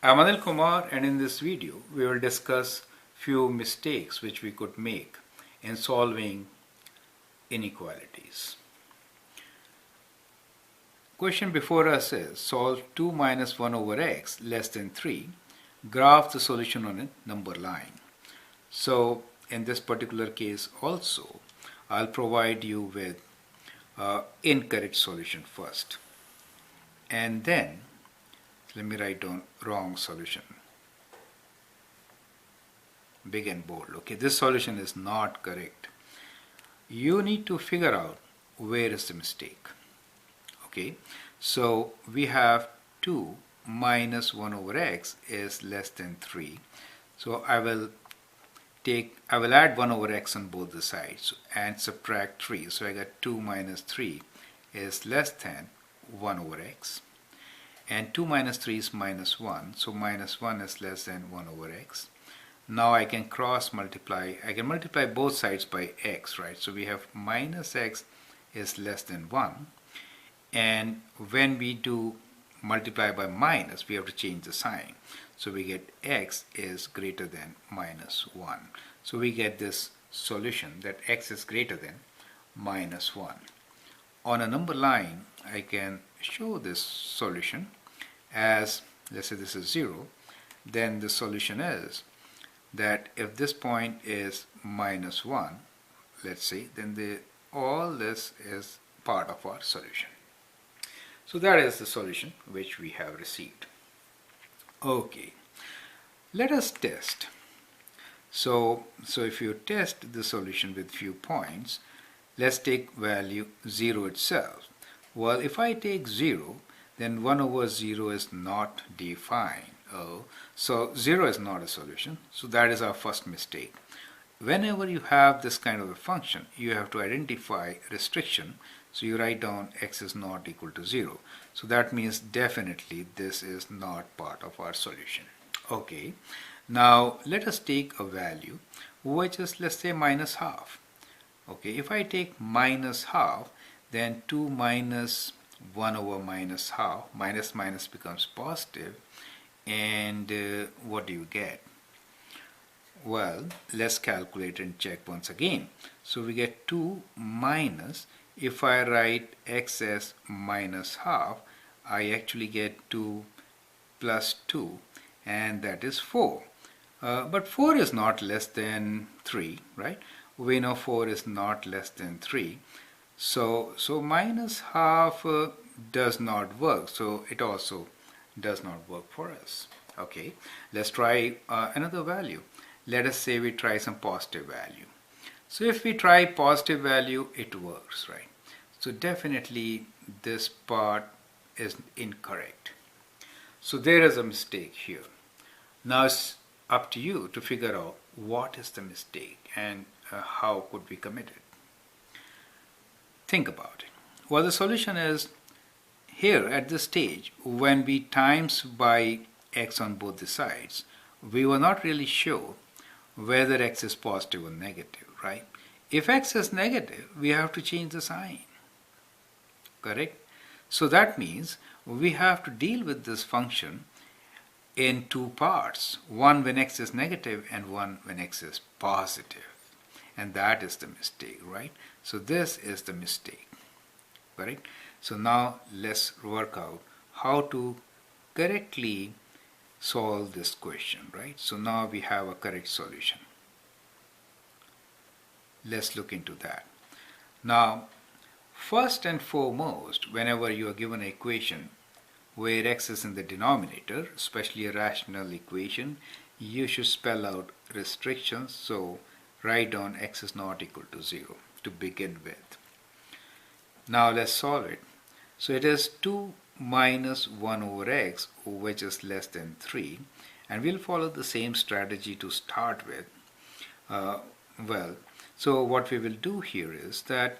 I'm Anil Kumar, and in this video we will discuss few mistakes which we could make in solving inequalities. Question before us is solve 2 minus 1 over x less than 3. Graph the solution on a number line. So in this particular case also I'll provide you with incorrect solution first, and then let me write down wrong solution, big and bold. Okay, this solution is not correct. You need to figure out where is the mistake. Okay, so we have 2 minus 1 over x is less than 3. So I will add 1 over x on both the sides and subtract 3. So I get 2 minus 3 is less than 1 over x. And 2 minus 3 is minus 1, so minus 1 is less than 1 over x. Now I can cross multiply, I can multiply both sides by x, right? So we have minus x is less than 1, and when we do multiply by minus, we have to change the sign. So we get x is greater than minus 1. So we get this solution that x is greater than minus 1. On a number line, I can show this solution as, let's say this is 0, then the solution is that if this point is minus 1, let's say, then all this is part of our solution. So that is the solution which we have received. Okay, let us test. So if you test the solution with few points, let's take value 0 itself. Well, if I take 0, then 1 over 0 is not defined. Oh, so 0 is not a solution. So that is our first mistake. Whenever you have this kind of a function, you have to identify restriction. So you write down x is not equal to 0. So that means definitely this is not part of our solution. Okay, now let us take a value which is, let's say, minus half. Okay, if I take minus half, then 2 minus 1 over minus half, minus minus becomes positive, and what do you get? Well, let's calculate and check once again. So we get 2 minus, if I write x as minus half, I actually get 2 plus 2, and that is 4. But 4 is not less than 3, right? We know 4 is not less than 3. So minus half does not work. So it also does not work for us. Okay, let's try another value. Let us say we try some positive value. So if we try positive value, it works, right? So definitely this part is incorrect. So there is a mistake here. Now it's up to you to figure out what is the mistake and how could we commit it. Think about it. Well, the solution is here at this stage, when we times by x on both the sides, we were not really sure whether x is positive or negative, right? If x is negative, we have to change the sign, correct? So that means we have to deal with this function in two parts, one when x is negative and one when x is positive. And that is the mistake, right? So this is the mistake, correct? So now let's work out how to correctly solve this question, right? So now we have a correct solution. Let's look into that. Now, first and foremost, whenever you are given an equation where x is in the denominator, especially a rational equation, you should spell out restrictions. So write down x is not equal to 0 to begin with. Now let's solve it. So it is 2 minus 1 over x, which is less than 3, and we'll follow the same strategy to start with. So what we will do here is that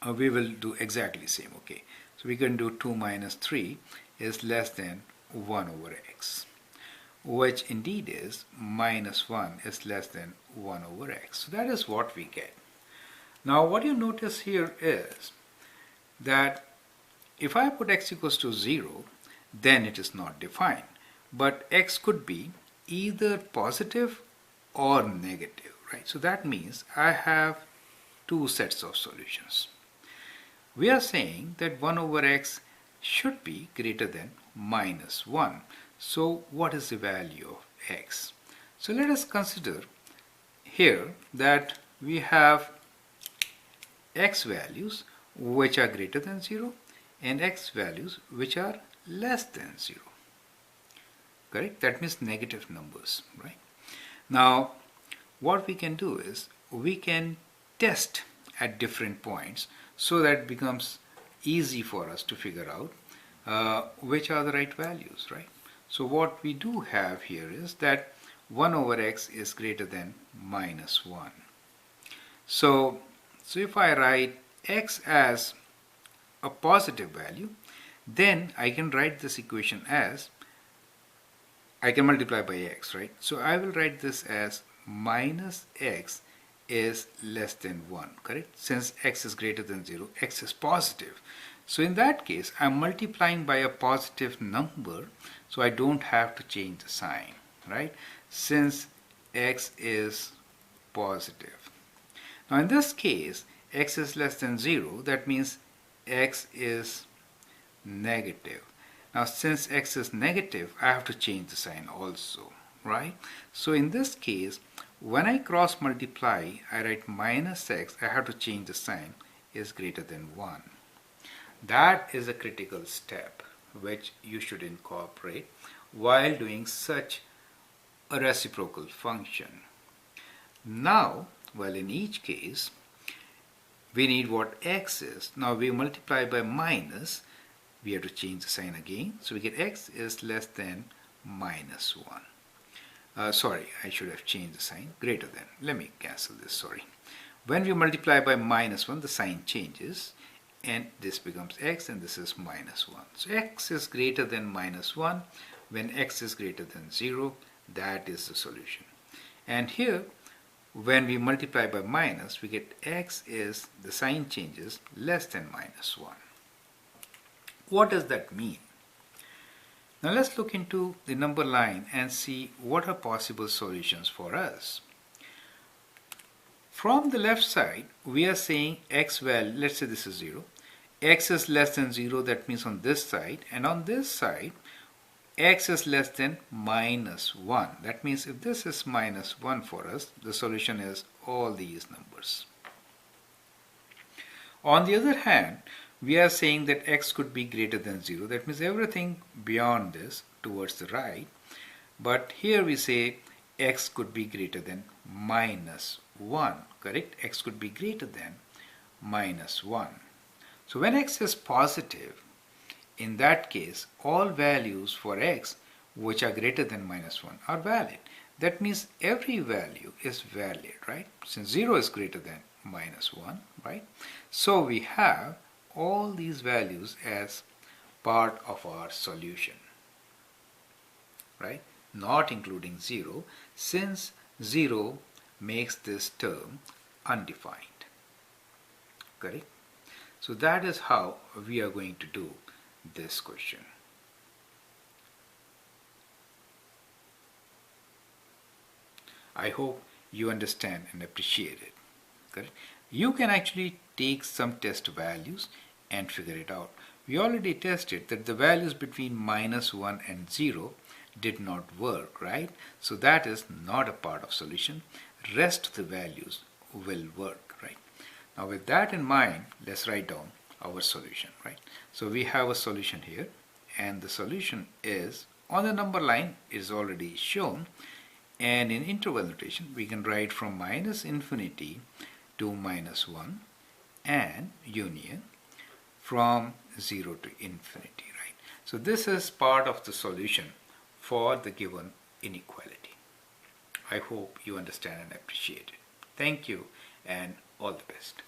we will do exactly the same. Okay, so we can do 2 minus 3 is less than 1 over x, which indeed is minus 1 is less than 1 over x. So that is what we get. Now what you notice here is that if I put x equals to 0, then it is not defined. but x could be either positive or negative, right? So that means I have two sets of solutions. We are saying that 1 over x should be greater than minus 1. So what is the value of x? So let us consider here that we have x values which are greater than 0 and x values which are less than 0. Correct? That means negative numbers, right? Now, what we can do is we can test at different points so that it becomes easy for us to figure out which are the right values, right? So what we do have here is that 1 over x is greater than minus 1. So if I write x as a positive value, then I can write this equation as, I can multiply by x, right? So I will write this as minus x is less than 1, correct? Since x is greater than 0, x is positive. So in that case, I'm multiplying by a positive number, so I don't have to change the sign, right? Since x is positive. Now in this case, x is less than 0, that means x is negative. Now since x is negative, I have to change the sign also, right? So in this case, when I cross multiply, I write minus x, I have to change the sign, is greater than 1. That is a critical step which you should incorporate while doing such a reciprocal function. Now, well, in each case, we need what x is. Now we multiply by minus, we have to change the sign again. So we get x is less than minus 1. Sorry, I should have changed the sign, greater than. Let me cancel this, sorry. When we multiply by minus 1, the sign changes and this becomes x and this is minus 1. So x is greater than minus 1. When x is greater than 0, that is the solution. And here, when we multiply by minus, we get x is, the sign changes, less than minus 1. What does that mean? Now let's look into the number line and see what are possible solutions for us. From the left side, we are saying x value, let's say this is 0. X is less than 0, that means on this side, and on this side, x is less than minus 1. That means if this is minus 1 for us, the solution is all these numbers. On the other hand, we are saying that x could be greater than 0. That means everything beyond this towards the right. But here we say x could be greater than minus 1. Correct? X could be greater than minus 1. So when x is positive, in that case, all values for x which are greater than minus 1 are valid. That means every value is valid, right? Since 0 is greater than minus 1, right? So we have all these values as part of our solution, right? Not including 0, since 0 makes this term undefined, correct? So that is how we are going to do this question. I hope you understand and appreciate it. Correct? You can actually take some test values and figure it out. We already tested that the values between minus 1 and 0 did not work, right? So that is not a part of solution. Rest of the values will work, right? Now with that in mind, let's write down our solution, right? So we have a solution here, and the solution is on the number line is already shown, and in interval notation we can write from minus infinity to minus 1 and union from 0 to infinity, right? So this is part of the solution for the given inequality. I hope you understand and appreciate it. Thank you and all the best.